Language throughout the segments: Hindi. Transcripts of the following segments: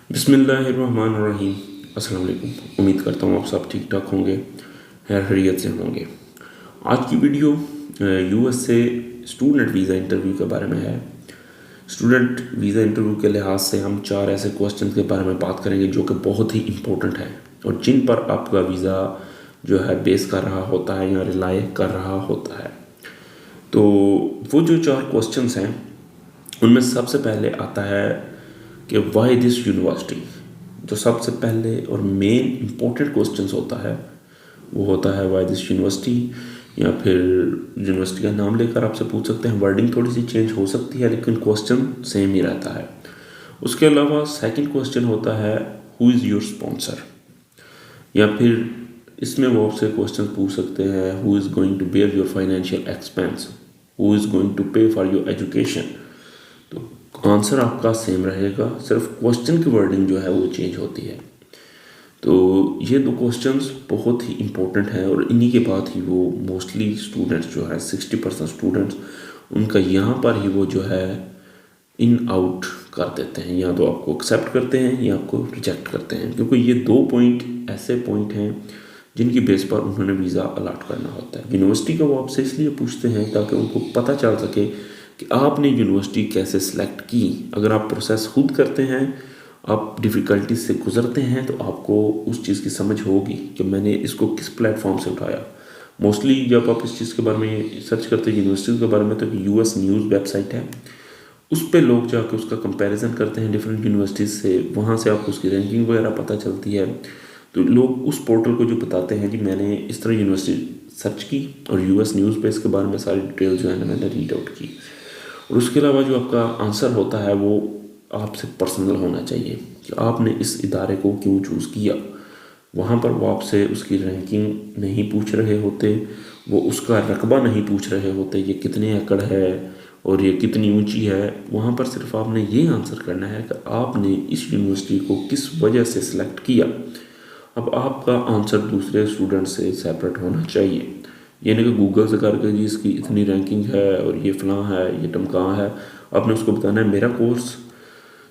बिस्मिल्लाहिर्रहमानिर्रहीम। अस्सलाम वालेकुम। उम्मीद करता हूँ आप सब ठीक ठाक होंगे, खैरियत से होंगे। आज की वीडियो यूएस से स्टूडेंट वीज़ा इंटरव्यू के बारे में है। स्टूडेंट वीज़ा इंटरव्यू के लिहाज से हम 4 ऐसे क्वेश्चन के बारे में बात करेंगे जो कि बहुत ही इम्पोर्टेंट हैं और जिन पर आपका वीज़ा जो है बेस कर रहा होता है या रिलाई कर रहा होता है। तो वो जो 4 क्वेश्चंस हैं उनमें सबसे पहले आता है कि वाई दिस यूनिवर्सिटी। जो सबसे पहले और मेन इम्पोर्टेंट क्वेश्चंस होता है वो होता है वाई दिस यूनिवर्सिटी, या फिर यूनिवर्सिटी का नाम लेकर आपसे पूछ सकते हैं। वर्डिंग थोड़ी सी चेंज हो सकती है लेकिन क्वेश्चन सेम ही रहता है। उसके अलावा सेकंड क्वेश्चन होता है हु इज़ योर स्पॉन्सर, या फिर इसमें वो आपसे क्वेश्चन पूछ सकते हैं who is going to bear your financial expense, who is going to pay for your education. तो आंसर आपका सेम रहेगा, सिर्फ क्वेश्चन की वर्डिंग जो है वो चेंज होती है। तो ये 2 क्वेश्चंस बहुत ही इम्पोर्टेंट हैं और इन्हीं के बाद ही वो मोस्टली स्टूडेंट्स जो है 60% स्टूडेंट्स उनका यहाँ पर ही वो जो है इन आउट कर देते हैं, या तो आपको एक्सेप्ट करते हैं या आपको रिजेक्ट करते हैं, क्योंकि ये 2 पॉइंट ऐसे पॉइंट हैं जिनकी बेस पर उन्होंने वीज़ा अलाट करना होता है। यूनिवर्सिटी का वो आपसे इसलिए पूछते हैं ताकि उनको पता चल सके कि आपने यूनिवर्सिटी कैसे सिलेक्ट की। अगर आप प्रोसेस खुद करते हैं, आप डिफ़िकल्टी से गुजरते हैं, तो आपको उस चीज़ की समझ होगी कि मैंने इसको किस प्लेटफॉर्म से उठाया। मोस्टली जब आप इस चीज़ के बारे में सर्च करते हैं यूनिवर्सिटी के बारे में, तो यूएस न्यूज़ वेबसाइट है, उस पर लोग जाकर उसका कंपैरिजन करते हैं डिफरेंट यूनिवर्सिटीज़ से, वहाँ से आपको उसकी रैंकिंग वगैरह पता चलती है। तो लोग उस पोर्टल को जो बताते हैं कि मैंने इस तरह यूनिवर्सिटी सर्च की और यूएस न्यूज़ पे इसके बारे में सारी डिटेल जो है ना मैंने रीड आउट की। और उसके अलावा जो आपका आंसर होता है वो आपसे पर्सनल होना चाहिए कि आपने इस इदारे को क्यों चूज़ किया। वहाँ पर वो आपसे उसकी रैंकिंग नहीं पूछ रहे होते, वो उसका रकबा नहीं पूछ रहे होते, ये कितने एकड़ है और ये कितनी ऊंची है। वहाँ पर सिर्फ आपने ये आंसर करना है कि आपने इस यूनिवर्सिटी को किस वजह से सिलेक्ट किया। अब आपका आंसर दूसरे स्टूडेंट से सेपरेट होना चाहिए। ये नहीं कि गूगल से करके जी इसकी इतनी रैंकिंग है और ये फ़लाँ है, ये टमकाँ है। आपने उसको बताना है मेरा कोर्स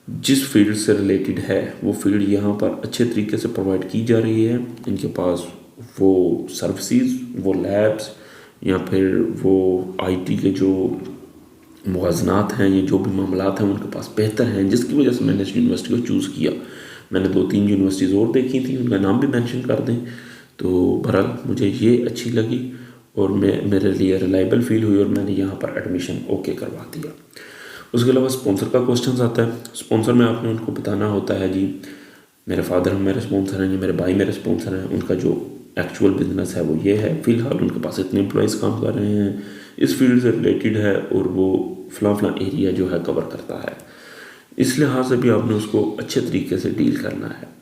जिस फील्ड से रिलेटेड है वो फील्ड यहाँ पर अच्छे तरीके से प्रोवाइड की जा रही है। इनके पास वो सर्विसेज, वो लैब्स या फिर वो आईटी के जो मुवाज़नात हैं, ये जो भी मामलात हैं उनके पास बेहतर हैं, जिसकी वजह से मैंने इस यूनिवर्सिटी को चूज़ किया। मैंने 2-3 यूनिवर्सिटीज़ और देखी थी, उनका नाम भी मेंशन कर दें। तो बहरहाल मुझे ये अच्छी लगी और मेरे लिए रिलायबल फील हुई और मैंने यहाँ पर एडमिशन ओके करवा दिया। उसके अलावा स्पॉन्सर का क्वेश्चन आता है। स्पॉन्सर में आपने उनको बताना होता है जी मेरे फादर मेरे स्पॉन्सर हैं, जी मेरे भाई मेरे स्पॉन्सर हैं, उनका जो एक्चुअल बिजनेस है वो ये है, फ़िलहाल उनके पास इतने एम्प्लॉयज़ काम कर रहे हैं, इस फील्ड से रिलेटेड है और वो फ़लाँ एरिया जो है कवर करता है। इस लिहाज से भी आपने उसको अच्छे तरीके से डील करना है।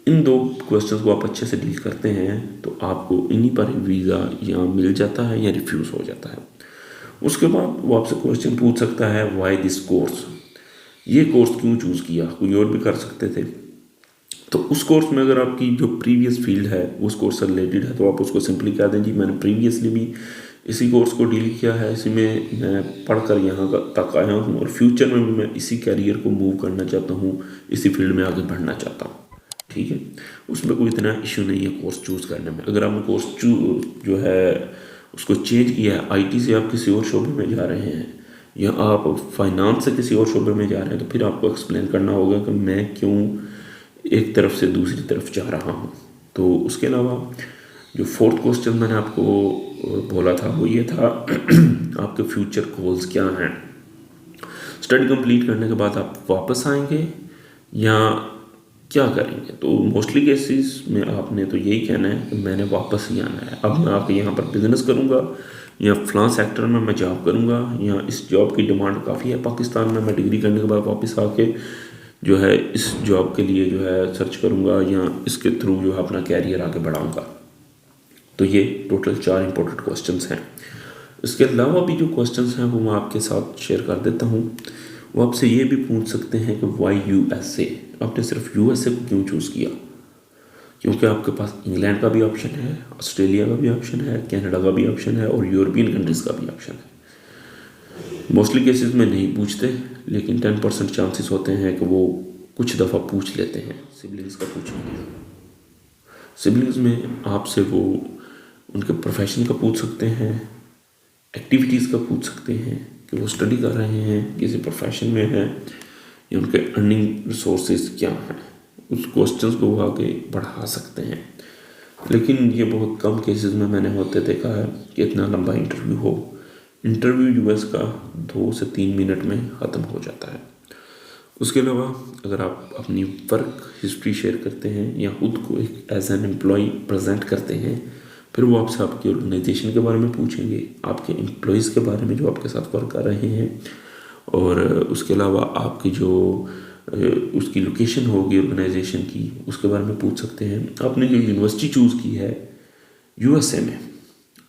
इन 2 क्वेश्चंस को आप अच्छे से डील करते हैं तो आपको इन्हीं पर वीज़ा या मिल जाता है या रिफ्यूज़ हो जाता है। उसके बाद वो आपसे क्वेश्चन पूछ सकता है वाई दिस कोर्स, ये कोर्स क्यों चूज़ किया, कोई और भी कर सकते थे। तो उस कोर्स में अगर आपकी जो प्रीवियस फील्ड है उस कोर्स से रिलेटेड है तो आप उसको सिंपली कह दें जी मैंने प्रीवियसली भी इसी कोर्स को डील किया है, इसी में मैं पढ़कर यहाँ तक आया हूँ और फ्यूचर में भी मैं इसी कैरियर को मूव करना चाहता हूँ, इसी फील्ड में आगे बढ़ना चाहता हूँ। ठीक है, उसमें कोई इतना इशू नहीं है कोर्स चूज़ करने में। अगर आपने कोर्स जो है उसको चेंज किया है, आईटी से आप किसी और शोबे में जा रहे हैं या आप फाइनेंस से किसी और शोबे में जा रहे हैं, तो फिर आपको एक्सप्लेन करना होगा कि मैं क्यों एक तरफ से दूसरी तरफ जा रहा हूँ। तो उसके अलावा जो 4th क्वेश्चन मैंने आपको बोला था वो ये था आपके फ्यूचर गोल्स क्या हैं। स्टडी कंप्लीट करने के बाद आप वापस आएंगे या क्या करेंगे। तो मोस्टली केसेस में आपने तो यही कहना है कि मैंने वापस ही आना है, अब मैं आके यहाँ पर बिज़नेस करूँगा या फ़लाँ सेक्टर में मैं जॉब करूँगा, या इस जॉब की डिमांड काफ़ी है पाकिस्तान में, मैं डिग्री करने के बाद वापस आके जो है इस जॉब के लिए जो है सर्च करूँगा या इसके थ्रू जो है अपना कैरियर आगे बढ़ाऊँगा। तो ये टोटल 4 इंपॉर्टेंट क्वेश्चंस हैं। इसके अलावा भी जो क्वेश्चंस हैं वो मैं आपके साथ शेयर कर देता हूँ। वो आपसे ये भी पूछ सकते हैं कि वाई यूएसए, आपने सिर्फ यूएसए को क्यों चूज़ किया। क्योंकि आपके पास इंग्लैंड का भी ऑप्शन है, ऑस्ट्रेलिया का भी ऑप्शन है, कनाडा का भी ऑप्शन है और यूरोपियन कंट्रीज़ का भी ऑप्शन है। मोस्टली केसेस में नहीं पूछते लेकिन 10% चांसेस होते हैं कि वो कुछ दफ़ा पूछ लेते हैं, सिबलिंग्स का पूछेंगे। सिबलिंग्स में आपसे वो उनके प्रोफेशन का पूछ सकते हैं, एक्टिविटीज़ का पूछ सकते हैं कि वो स्टडी कर रहे हैं, किसी प्रोफेशन में है, या उनके अर्निंग रिसोर्सेज क्या हैं। उस क्वेश्चंस को वो आगे बढ़ा सकते हैं। लेकिन ये बहुत कम केसेस में मैंने होते देखा है कि इतना लंबा इंटरव्यू हो। इंटरव्यू यूएस का 2 से 3 मिनट में ख़त्म हो जाता है। उसके अलावा अगर आप अपनी वर्क हिस्ट्री शेयर करते हैं या खुद को एक एज एन एम्प्लॉय प्रेजेंट करते हैं, फिर वो आपसे आपकी ऑर्गेनाइजेशन के बारे में पूछेंगे, आपके एम्प्लॉयज़ के बारे में जो आपके साथ वर्क कर रहे हैं, और उसके अलावा आपकी जो उसकी लोकेशन होगी ऑर्गेनाइजेशन की, उसके बारे में पूछ सकते हैं। आपने जो यूनिवर्सिटी चूज़ की है यूएसए में,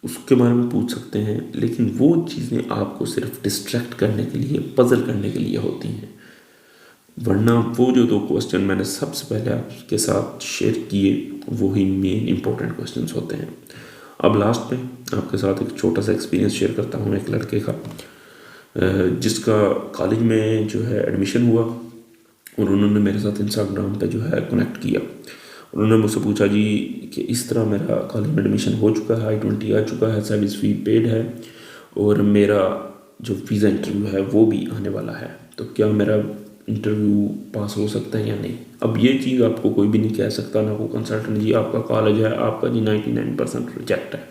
उसके बारे में पूछ सकते हैं। लेकिन वो चीज़ें आपको सिर्फ डिस्ट्रैक्ट करने के लिए, पजल करने के लिए होती हैं, वरना वो जो 2 क्वेश्चन मैंने सबसे पहले आपके साथ शेयर किए वो ही मेन इंपॉर्टेंट क्वेश्चंस होते हैं। अब लास्ट में आपके साथ एक छोटा सा एक्सपीरियंस शेयर करता हूँ एक लड़के का, जिसका कॉलेज में जो है एडमिशन हुआ, और उन्होंने मेरे साथ इंस्टाग्राम पे जो है कनेक्ट किया। उन्होंने मुझसे पूछा जी कि इस तरह मेरा कॉलेज में एडमिशन हो चुका है, I-20 आ चुका है, सर्विस फी पेड है, और मेरा जो वीज़ा इंटरव्यू है वो भी आने वाला है, तो क्या मेरा इंटरव्यू पास हो सकता है या नहीं। अब ये चीज़ आपको कोई भी नहीं कह सकता, ना कोई कंसल्टेंट जी आपका कॉलेज है, आपका जी 99% रिजेक्ट है।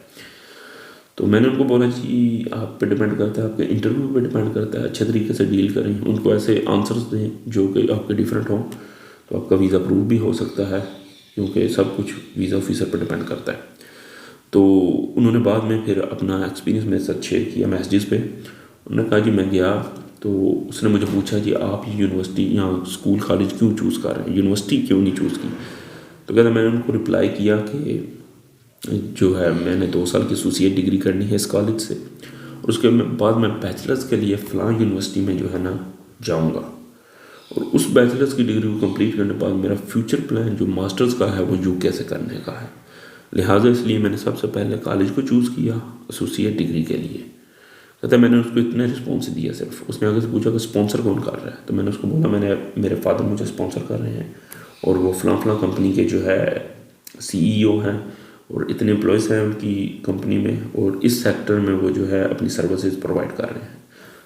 तो मैंने उनको बोला जी आप पे डिपेंड करता है, आपके इंटरव्यू पे डिपेंड करता है, अच्छे तरीके से डील करें, उनको ऐसे आंसर्स दें जो कि आपके डिफरेंट हों, तो आपका वीज़ा अप्रूव भी हो सकता है, क्योंकि सब कुछ वीज़ा ऑफिसर पर डिपेंड करता है। तो उन्होंने बाद में फिर अपना एक्सपीरियंस मेरे साथ शेयर किया मैसेजेस पे। उन्होंने कहा जी मैं गया, तो उसने मुझे पूछा जी आप यूनिवर्सिटी या स्कूल कॉलेज क्यों चूज़ कर रहे हैं, यूनिवर्सिटी क्यों नहीं चूज़ की। तो कहता मैंने उनको रिप्लाई किया कि जो है मैंने 2 साल की एसोसिएट डिग्री करनी है इस कॉलेज से, और उसके बाद मैं बैचलर्स के लिए फ़लाँ यूनिवर्सिटी में जो है ना जाऊंगा, और उस बैचलर्स की डिग्री को कंप्लीट करने के बाद मेरा फ्यूचर प्लान जो मास्टर्स का है वो यूके से करने का है। लिहाजा इसलिए मैंने सबसे पहले कॉलेज को चूज़ किया एसोसिएट डिग्री के लिए। कहता मैंने उसको इतने रिस्पॉन्स दिया सिर्फ। उसने आगे से पूछा कि स्पॉन्सर कौन कर रहा है, तो मैंने उसको बोला मेरे फादर मुझे स्पॉन्सर कर रहे हैं, और वो फ़लाँ कंपनी के जो है CEO हैं, और इतने एम्प्लॉयज़ हैं उनकी कंपनी में, और इस सेक्टर में वो जो है अपनी सर्विसेज प्रोवाइड कर रहे हैं।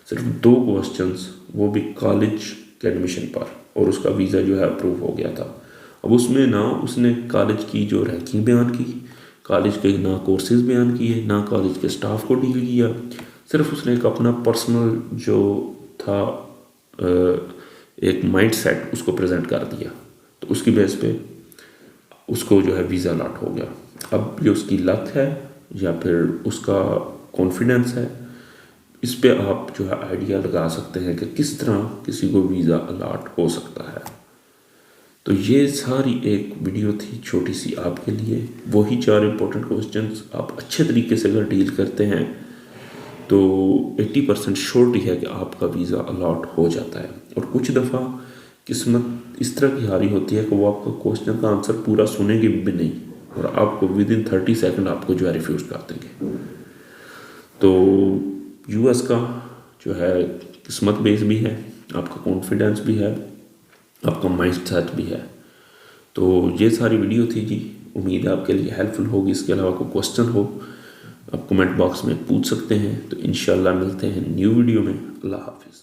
सिर्फ 2 क्वेश्चंस, वो भी कॉलेज के एडमिशन पर, और उसका वीज़ा जो है अप्रूव हो गया था। अब उसमें ना उसने कॉलेज की जो रैंकिंग बयान की, कॉलेज के ना कोर्सेज बयान किए, ना कॉलेज के स्टाफ को डील किया, सिर्फ उसने एक अपना पर्सनल जो था एक माइंड सेट उसको प्रेजेंट कर दिया। तो उसकी बेस पे उसको जो है वीज़ा अलॉट हो गया। अब ये उसकी लक है या फिर उसका कॉन्फिडेंस है, इस पे आप जो है आइडिया लगा सकते हैं कि किस तरह किसी को वीज़ा अलॉट हो सकता है। तो ये सारी एक वीडियो थी छोटी सी आपके लिए, वही 4 इंपॉर्टेंट क्वेश्चंस आप अच्छे तरीके से अगर डील करते हैं तो 80% श्योरिटी है कि आपका वीज़ा अलॉट हो जाता है। और कुछ दफ़ा किस्मत इस तरह की हारी होती है कि वो आपका क्वेश्चन का आंसर पूरा सुनेंगे भी नहीं, और आपको विदिन 30 सेकंड आपको जो है रिफ्यूज़ कर देंगे। तो यूएस का जो है किस्मत बेस भी है, आपका कॉन्फिडेंस भी है, आपका माइंड सेट भी है। तो ये सारी वीडियो थी जी, उम्मीद है आपके लिए हेल्पफुल होगी। इसके अलावा कोई क्वेश्चन हो आप कमेंट बॉक्स में पूछ सकते हैं। तो इंशाल्लाह मिलते हैं न्यू वीडियो में। अल्लाह हाफिज़।